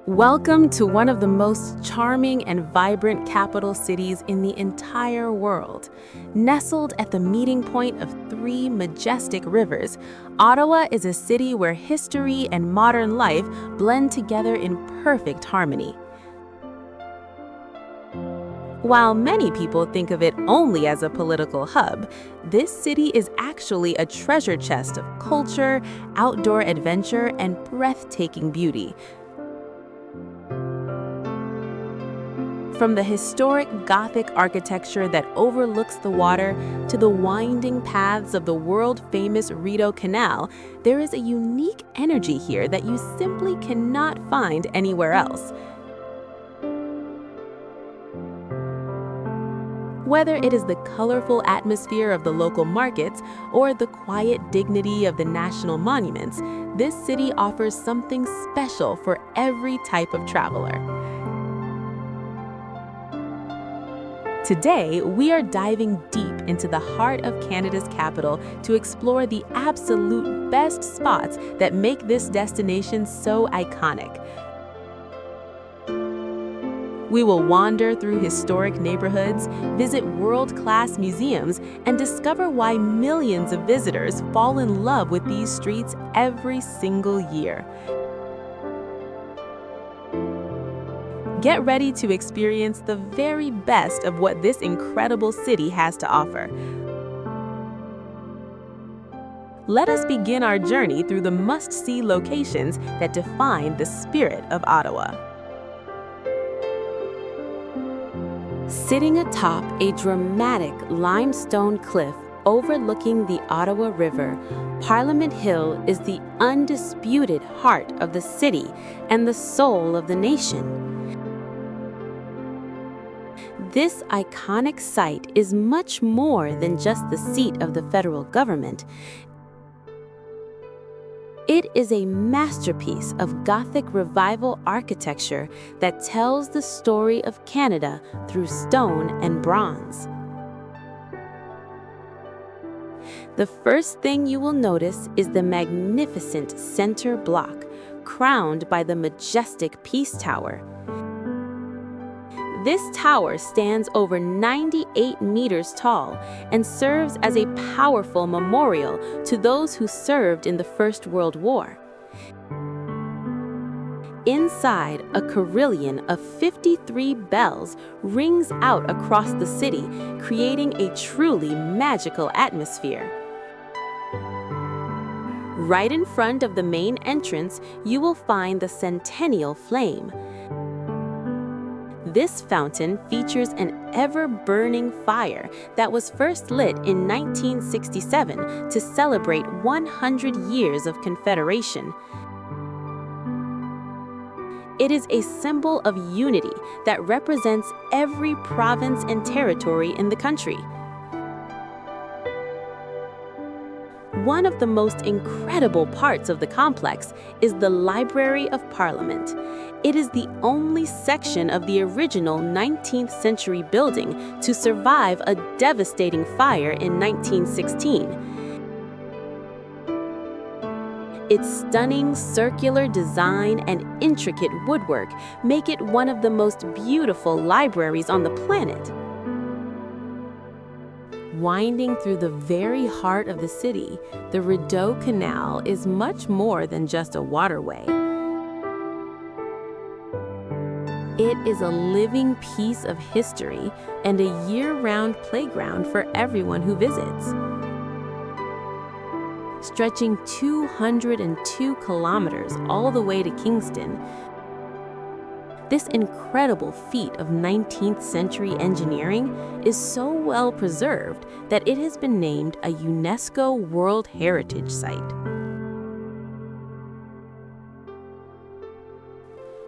Welcome to one of the most charming and vibrant capital cities in the entire world. Nestled at the meeting point of three majestic rivers, Ottawa is a city where history and modern life blend together in perfect harmony. While many people think of it only as a political hub, this city is actually a treasure chest of culture, outdoor adventure, and breathtaking beauty. From the historic Gothic architecture that overlooks the water to the winding paths of the world-famous Rideau Canal, there is a unique energy here that you simply cannot find anywhere else. Whether it is the colorful atmosphere of the local markets or the quiet dignity of the national monuments, this city offers something special for every type of traveler. Today, we are diving deep into the heart of Canada's capital to explore the absolute best spots that make this destination so iconic. We will wander through historic neighborhoods, visit world-class museums, and discover why millions of visitors fall in love with these streets every single year. Get ready to experience the very best of what this incredible city has to offer. Let us begin our journey through the must-see locations that define the spirit of Ottawa. Sitting atop a dramatic limestone cliff overlooking the Ottawa River, Parliament Hill is the undisputed heart of the city and the soul of the nation. This iconic site is much more than just the seat of the federal government. It is a masterpiece of Gothic Revival architecture that tells the story of Canada through stone and bronze. The first thing you will notice is the magnificent center block, crowned by the majestic Peace Tower. This tower stands over 98 meters tall and serves as a powerful memorial to those who served in the First World War. Inside, a carillon of 53 bells rings out across the city, creating a truly magical atmosphere. Right in front of the main entrance, you will find the Centennial Flame. This fountain features an ever-burning fire that was first lit in 1967 to celebrate 100 years of Confederation. It is a symbol of unity that represents every province and territory in the country. One of the most incredible parts of the complex is the Library of Parliament. It is the only section of the original 19th century building to survive a devastating fire in 1916. Its stunning circular design and intricate woodwork make it one of the most beautiful libraries on the planet. Winding through the very heart of the city, the Rideau Canal is much more than just a waterway. It is a living piece of history and a year-round playground for everyone who visits. Stretching 202 kilometers all the way to Kingston, this incredible feat of 19th century engineering is so well preserved that it has been named a UNESCO World Heritage Site.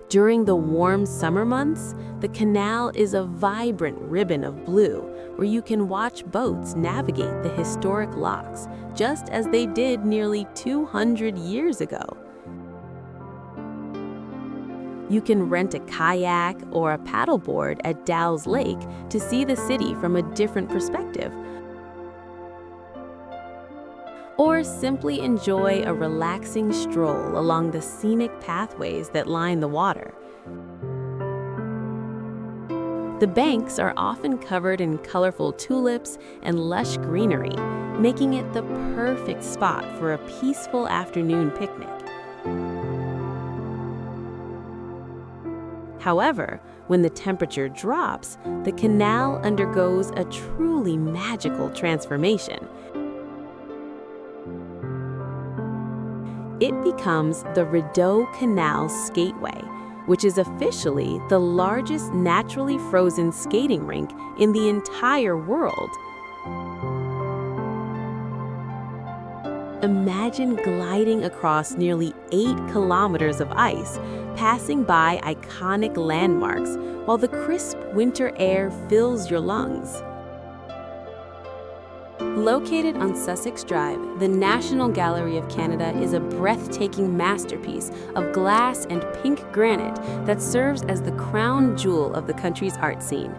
During the warm summer months, the canal is a vibrant ribbon of blue where you can watch boats navigate the historic locks, just as they did nearly 200 years ago. You can rent a kayak or a paddleboard at Dow's Lake to see the city from a different perspective. Or simply enjoy a relaxing stroll along the scenic pathways that line the water. The banks are often covered in colorful tulips and lush greenery, making it the perfect spot for a peaceful afternoon picnic. However, when the temperature drops, the canal undergoes a truly magical transformation. It becomes the Rideau Canal Skateway, which is officially the largest naturally frozen skating rink in the entire world. Imagine gliding across nearly 8 kilometers of ice, passing by iconic landmarks while the crisp winter air fills your lungs. Located on Sussex Drive, the National Gallery of Canada is a breathtaking masterpiece of glass and pink granite that serves as the crown jewel of the country's art scene.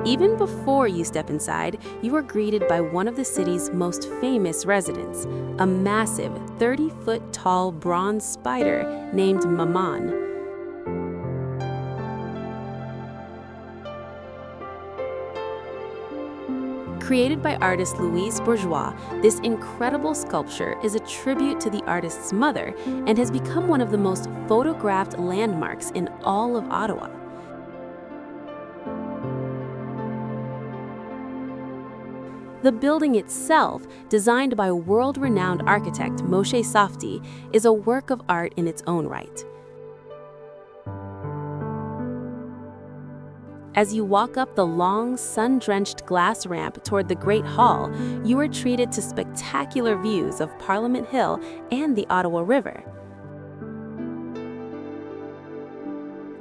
Even before you step inside, you are greeted by one of the city's most famous residents, a massive 30-foot-tall bronze spider named Maman. Created by artist Louise Bourgeois, this incredible sculpture is a tribute to the artist's mother and has become one of the most photographed landmarks in all of Ottawa. The building itself, designed by world-renowned architect Moshe Safdie, is a work of art in its own right. As you walk up the long, sun-drenched glass ramp toward the Great Hall, you are treated to spectacular views of Parliament Hill and the Ottawa River.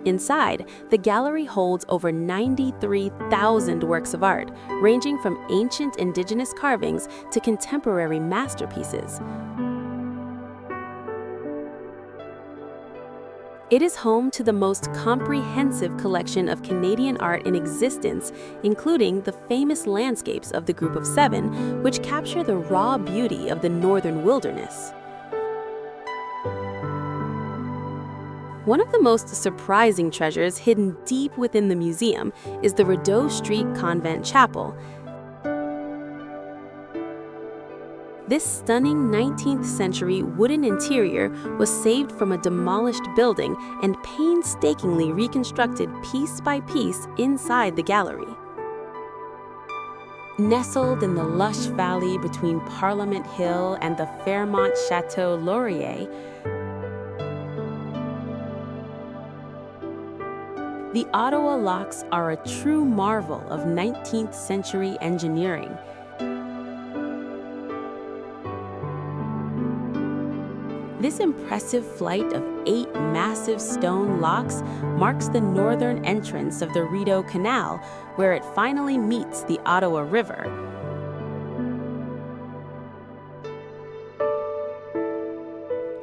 Inside, the gallery holds over 93,000 works of art, ranging from ancient Indigenous carvings to contemporary masterpieces. It is home to the most comprehensive collection of Canadian art in existence, including the famous landscapes of the Group of Seven, which capture the raw beauty of the northern wilderness. One of the most surprising treasures hidden deep within the museum is the Rideau Street Convent Chapel. This stunning 19th century wooden interior was saved from a demolished building and painstakingly reconstructed piece by piece inside the gallery. Nestled in the lush valley between Parliament Hill and the Fairmont Chateau Laurier, the Ottawa locks are a true marvel of 19th century engineering. This impressive flight of 8 massive stone locks marks the northern entrance of the Rideau Canal, where it finally meets the Ottawa River.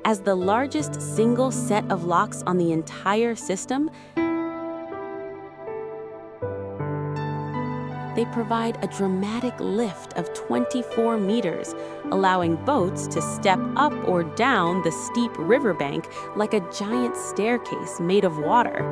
As the largest single set of locks on the entire system, they provide a dramatic lift of 24 meters, allowing boats to step up or down the steep riverbank like a giant staircase made of water.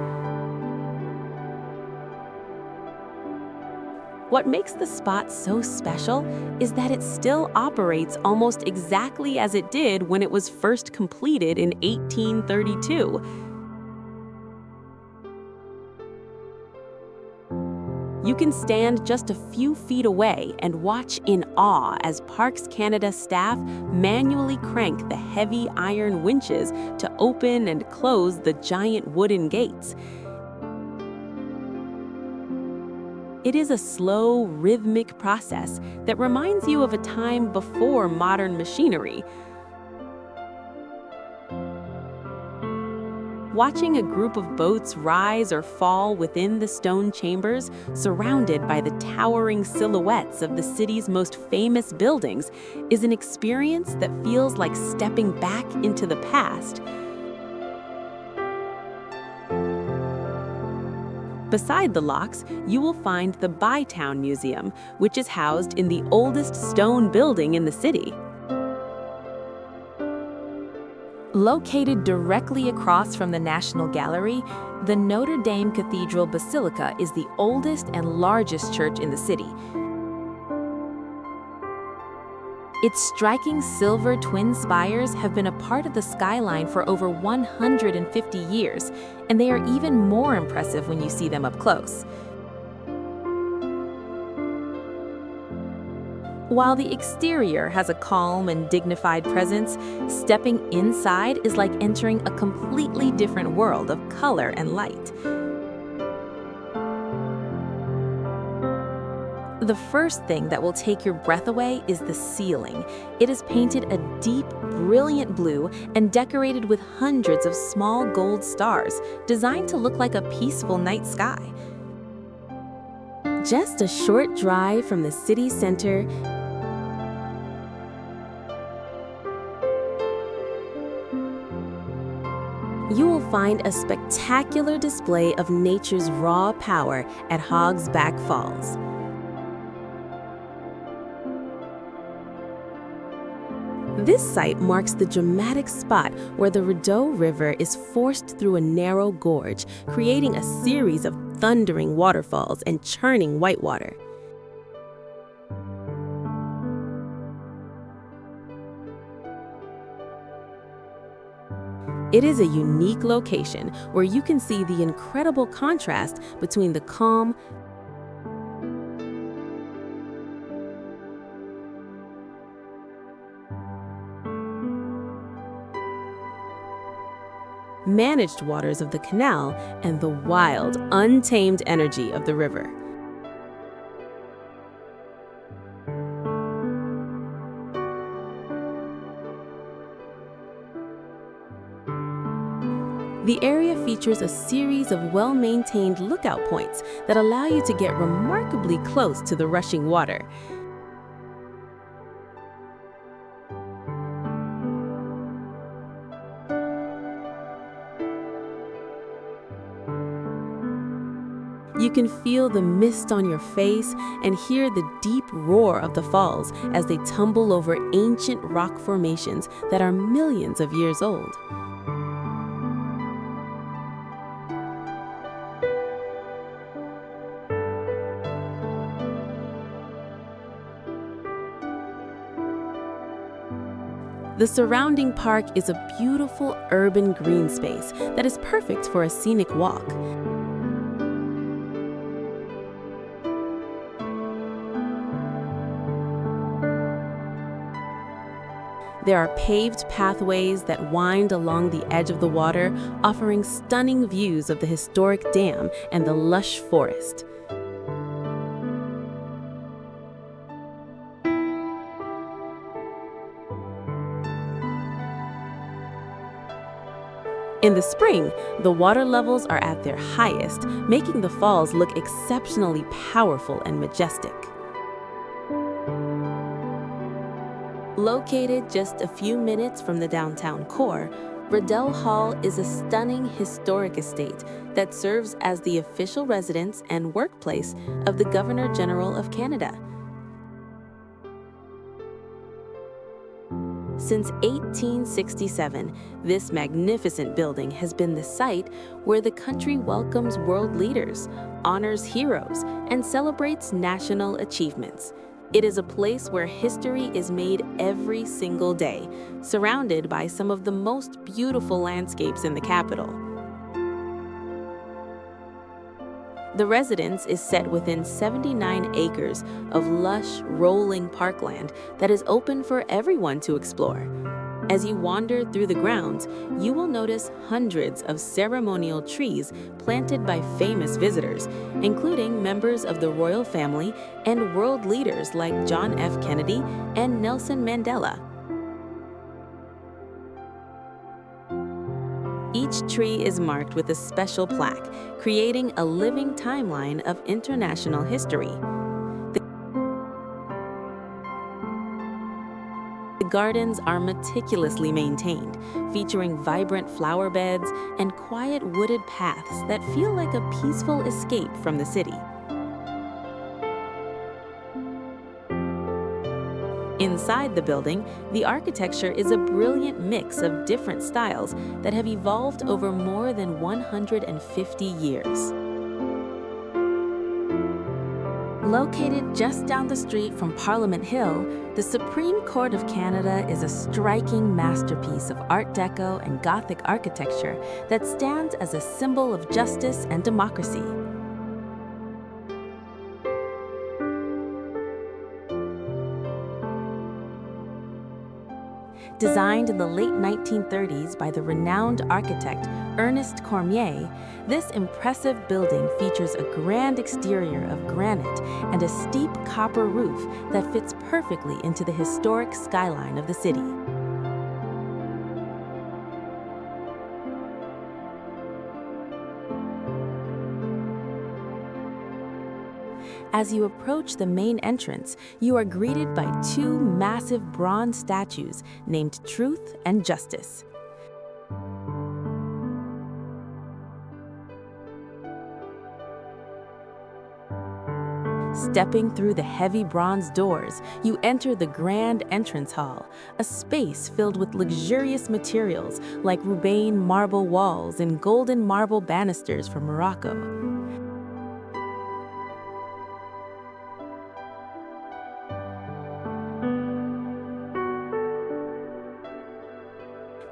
What makes the spot so special is that it still operates almost exactly as it did when it was first completed in 1832. You can stand just a few feet away and watch in awe as Parks Canada staff manually crank the heavy iron winches to open and close the giant wooden gates. It is a slow, rhythmic process that reminds you of a time before modern machinery. Watching a group of boats rise or fall within the stone chambers, surrounded by the towering silhouettes of the city's most famous buildings, is an experience that feels like stepping back into the past. Beside the locks, you will find the Bytown Museum, which is housed in the oldest stone building in the city. Located directly across from the National Gallery, the Notre Dame Cathedral Basilica is the oldest and largest church in the city. Its striking silver twin spires have been a part of the skyline for over 150 years, and they are even more impressive when you see them up close. While the exterior has a calm and dignified presence, stepping inside is like entering a completely different world of color and light. The first thing that will take your breath away is the ceiling. It is painted a deep, brilliant blue and decorated with hundreds of small gold stars, designed to look like a peaceful night sky. Just a short drive from the city center, you will find a spectacular display of nature's raw power at Hog's Back Falls. This site marks the dramatic spot where the Rideau River is forced through a narrow gorge, creating a series of thundering waterfalls and churning whitewater. It is a unique location where you can see the incredible contrast between the calm, managed waters of the canal and the wild, untamed energy of the river. The area features a series of well-maintained lookout points that allow you to get remarkably close to the rushing water. You can feel the mist on your face and hear the deep roar of the falls as they tumble over ancient rock formations that are millions of years old. The surrounding park is a beautiful urban green space that is perfect for a scenic walk. There are paved pathways that wind along the edge of the water, offering stunning views of the historic dam and the lush forest. In the spring, the water levels are at their highest, making the falls look exceptionally powerful and majestic. Located just a few minutes from the downtown core, Rideau Hall is a stunning historic estate that serves as the official residence and workplace of the Governor General of Canada. Since 1867, this magnificent building has been the site where the country welcomes world leaders, honors heroes, and celebrates national achievements. It is a place where history is made every single day, surrounded by some of the most beautiful landscapes in the capital. The residence is set within 79 acres of lush, rolling parkland that is open for everyone to explore. As you wander through the grounds, you will notice hundreds of ceremonial trees planted by famous visitors, including members of the royal family and world leaders like John F. Kennedy and Nelson Mandela. Each tree is marked with a special plaque, creating a living timeline of international history. The gardens are meticulously maintained, featuring vibrant flower beds and quiet wooded paths that feel like a peaceful escape from the city. Inside the building, the architecture is a brilliant mix of different styles that have evolved over more than 150 years. Located just down the street from Parliament Hill, the Supreme Court of Canada is a striking masterpiece of Art Deco and Gothic architecture that stands as a symbol of justice and democracy. Designed in the late 1930s by the renowned architect Ernest Cormier, this impressive building features a grand exterior of granite and a steep copper roof that fits perfectly into the historic skyline of the city. As you approach the main entrance, you are greeted by two massive bronze statues named Truth and Justice. Stepping through the heavy bronze doors, you enter the grand entrance hall, a space filled with luxurious materials like Roubaix marble walls and golden marble banisters from Morocco.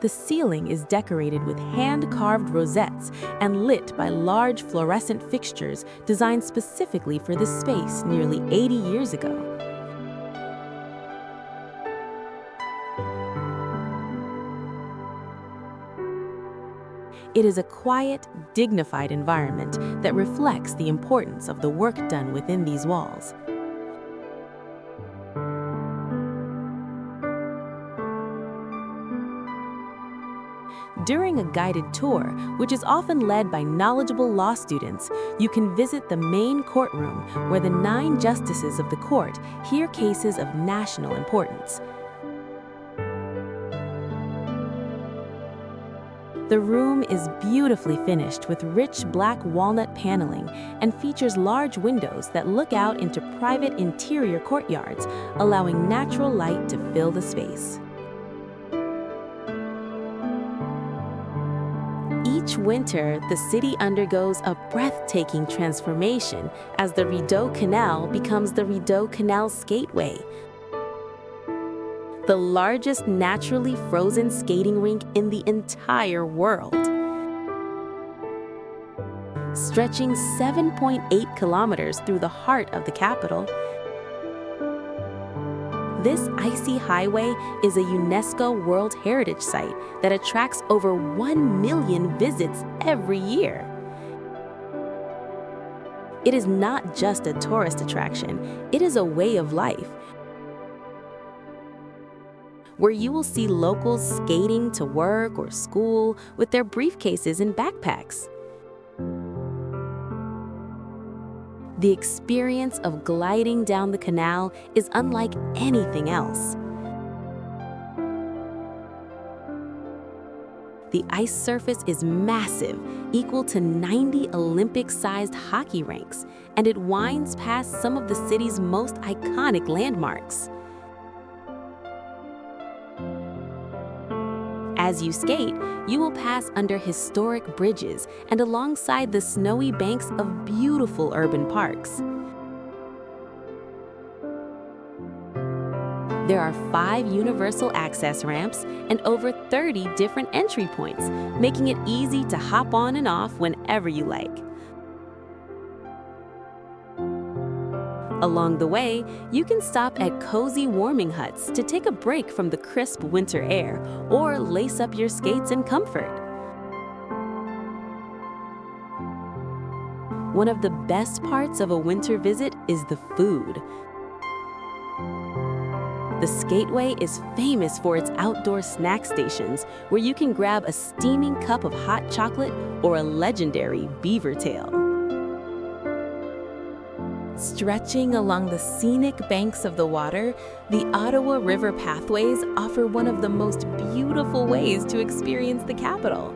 The ceiling is decorated with hand-carved rosettes and lit by large fluorescent fixtures designed specifically for this space nearly 80 years ago. It is a quiet, dignified environment that reflects the importance of the work done within these walls. During a guided tour, which is often led by knowledgeable law students, you can visit the main courtroom where the 9 justices of the court hear cases of national importance. The room is beautifully finished with rich black walnut paneling and features large windows that look out into private interior courtyards, allowing natural light to fill the space. Each winter, the city undergoes a breathtaking transformation as the Rideau Canal becomes the Rideau Canal Skateway, the largest naturally frozen skating rink in the entire world. Stretching 7.8 kilometers through the heart of the capital, this icy highway is a UNESCO World Heritage Site that attracts over 1 million visits every year. It is not just a tourist attraction, it is a way of life, where you will see locals skating to work or school with their briefcases and backpacks. The experience of gliding down the canal is unlike anything else. The ice surface is massive, equal to 90 Olympic-sized hockey rinks, and it winds past some of the city's most iconic landmarks. As you skate, you will pass under historic bridges and alongside the snowy banks of beautiful urban parks. There are 5 universal access ramps and over 30 different entry points, making it easy to hop on and off whenever you like. Along the way, you can stop at cozy warming huts to take a break from the crisp winter air or lace up your skates in comfort. One of the best parts of a winter visit is the food. The Skateway is famous for its outdoor snack stations, where you can grab a steaming cup of hot chocolate or a legendary beaver tail. Stretching along the scenic banks of the water, the Ottawa River pathways offer one of the most beautiful ways to experience the capital.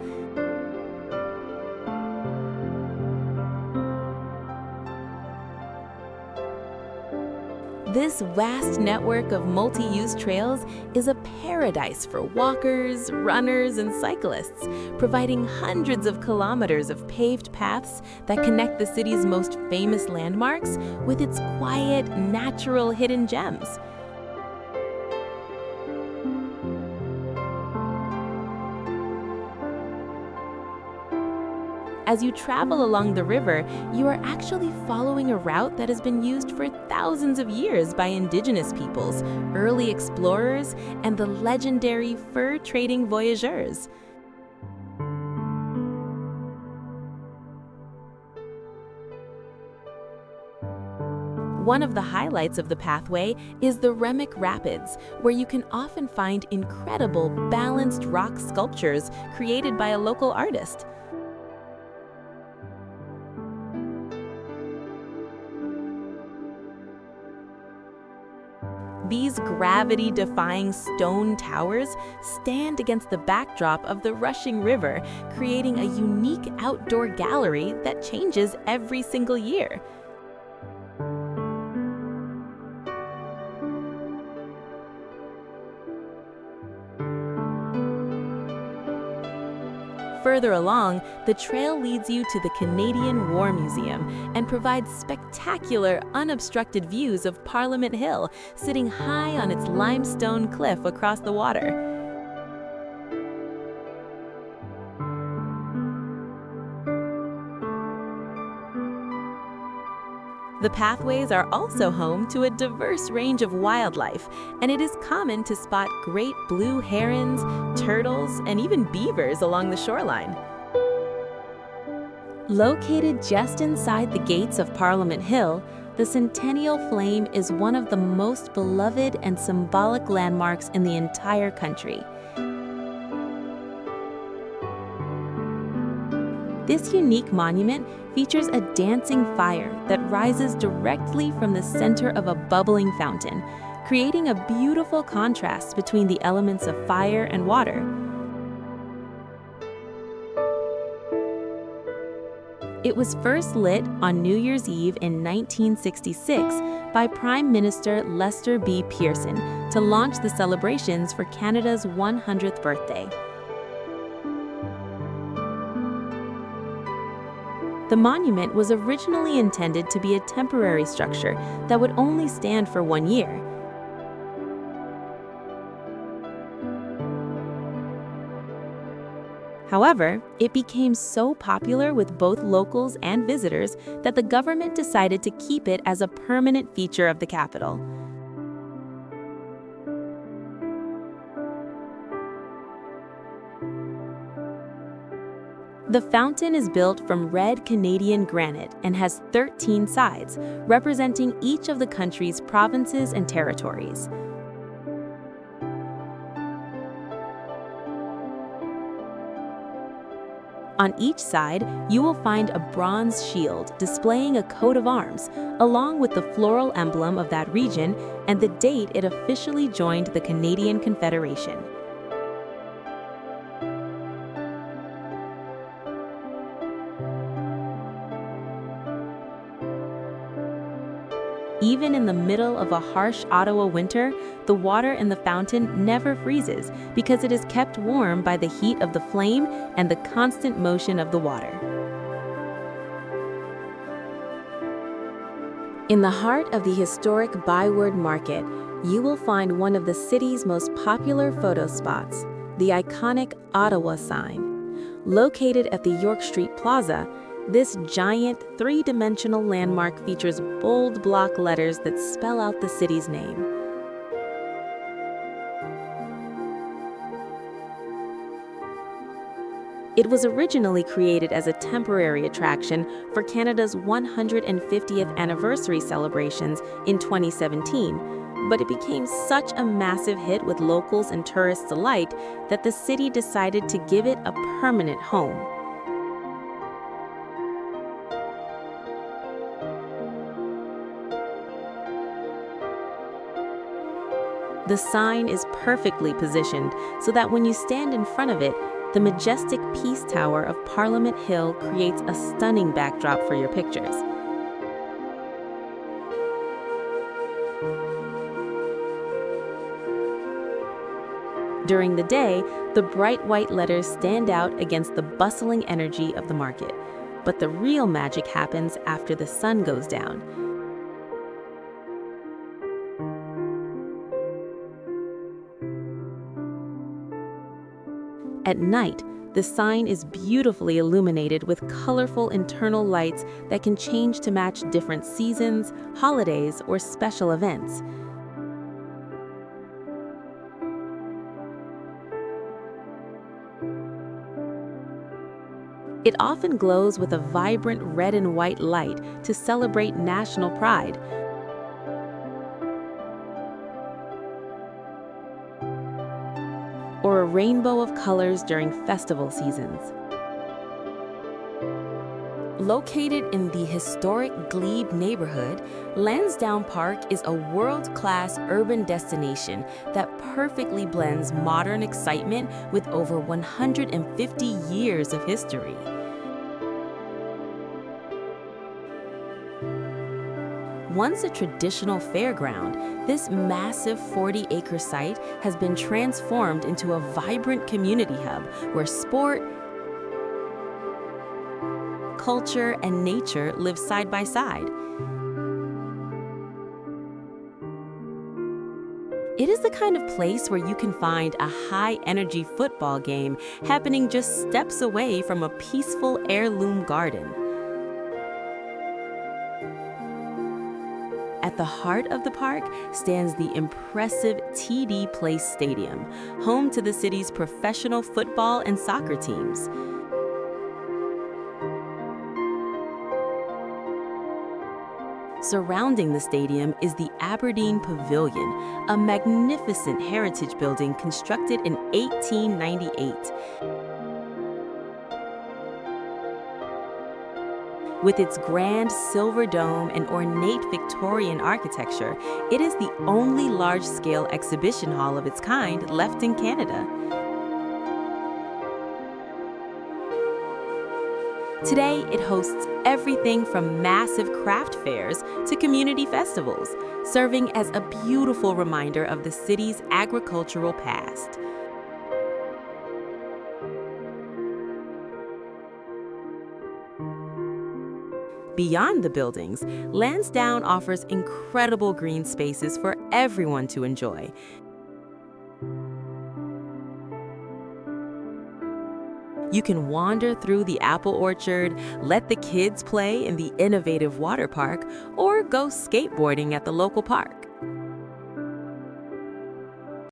This vast network of multi-use trails is a paradise for walkers, runners, and cyclists, providing hundreds of kilometers of paved paths that connect the city's most famous landmarks with its quiet, natural hidden gems. As you travel along the river, you are actually following a route that has been used for thousands of years by indigenous peoples, early explorers, and the legendary fur-trading voyageurs. One of the highlights of the pathway is the Remick Rapids, where you can often find incredible balanced rock sculptures created by a local artist. These gravity-defying stone towers stand against the backdrop of the rushing river, creating a unique outdoor gallery that changes every single year. Further along, the trail leads you to the Canadian War Museum and provides spectacular, unobstructed views of Parliament Hill, sitting high on its limestone cliff across the water. The pathways are also home to a diverse range of wildlife, and it is common to spot great blue herons, turtles, and even beavers along the shoreline. Located just inside the gates of Parliament Hill, the Centennial Flame is one of the most beloved and symbolic landmarks in the entire country. This unique monument features a dancing fire that rises directly from the center of a bubbling fountain, creating a beautiful contrast between the elements of fire and water. It was first lit on New Year's Eve in 1966 by Prime Minister Lester B. Pearson to launch the celebrations for Canada's 100th birthday. The monument was originally intended to be a temporary structure that would only stand for 1 year. However, it became so popular with both locals and visitors that the government decided to keep it as a permanent feature of the capital. The fountain is built from red Canadian granite and has 13 sides, representing each of the country's provinces and territories. On each side, you will find a bronze shield displaying a coat of arms, along with the floral emblem of that region and the date it officially joined the Canadian Confederation. Even in the middle of a harsh Ottawa winter, the water in the fountain never freezes because it is kept warm by the heat of the flame and the constant motion of the water. In the heart of the historic Byward Market, you will find one of the city's most popular photo spots, the iconic Ottawa sign. Located at the York Street Plaza, this giant, three-dimensional landmark features bold block letters that spell out the city's name. It was originally created as a temporary attraction for Canada's 150th anniversary celebrations in 2017, but it became such a massive hit with locals and tourists alike that the city decided to give it a permanent home. The sign is perfectly positioned so that when you stand in front of it, the majestic Peace Tower of Parliament Hill creates a stunning backdrop for your pictures. During the day, the bright white letters stand out against the bustling energy of the market. But the real magic happens after the sun goes down. At night, the sign is beautifully illuminated with colorful internal lights that can change to match different seasons, holidays, or special events. It often glows with a vibrant red and white light to celebrate national pride, or a rainbow of colors during festival seasons. Located in the historic Glebe neighborhood, Lansdowne Park is a world-class urban destination that perfectly blends modern excitement with over 150 years of history. Once a traditional fairground, this massive 40-acre site has been transformed into a vibrant community hub where sport, culture, and nature live side by side. It is the kind of place where you can find a high-energy football game happening just steps away from a peaceful heirloom garden. At the heart of the park stands the impressive TD Place Stadium, home to the city's professional football and soccer teams. Surrounding the stadium is the Aberdeen Pavilion, a magnificent heritage building constructed in 1898. With its grand silver dome and ornate Victorian architecture, it is the only large-scale exhibition hall of its kind left in Canada. Today, it hosts everything from massive craft fairs to community festivals, serving as a beautiful reminder of the city's agricultural past. Beyond the buildings, Lansdowne offers incredible green spaces for everyone to enjoy. You can wander through the apple orchard, let the kids play in the innovative water park, or go skateboarding at the local park.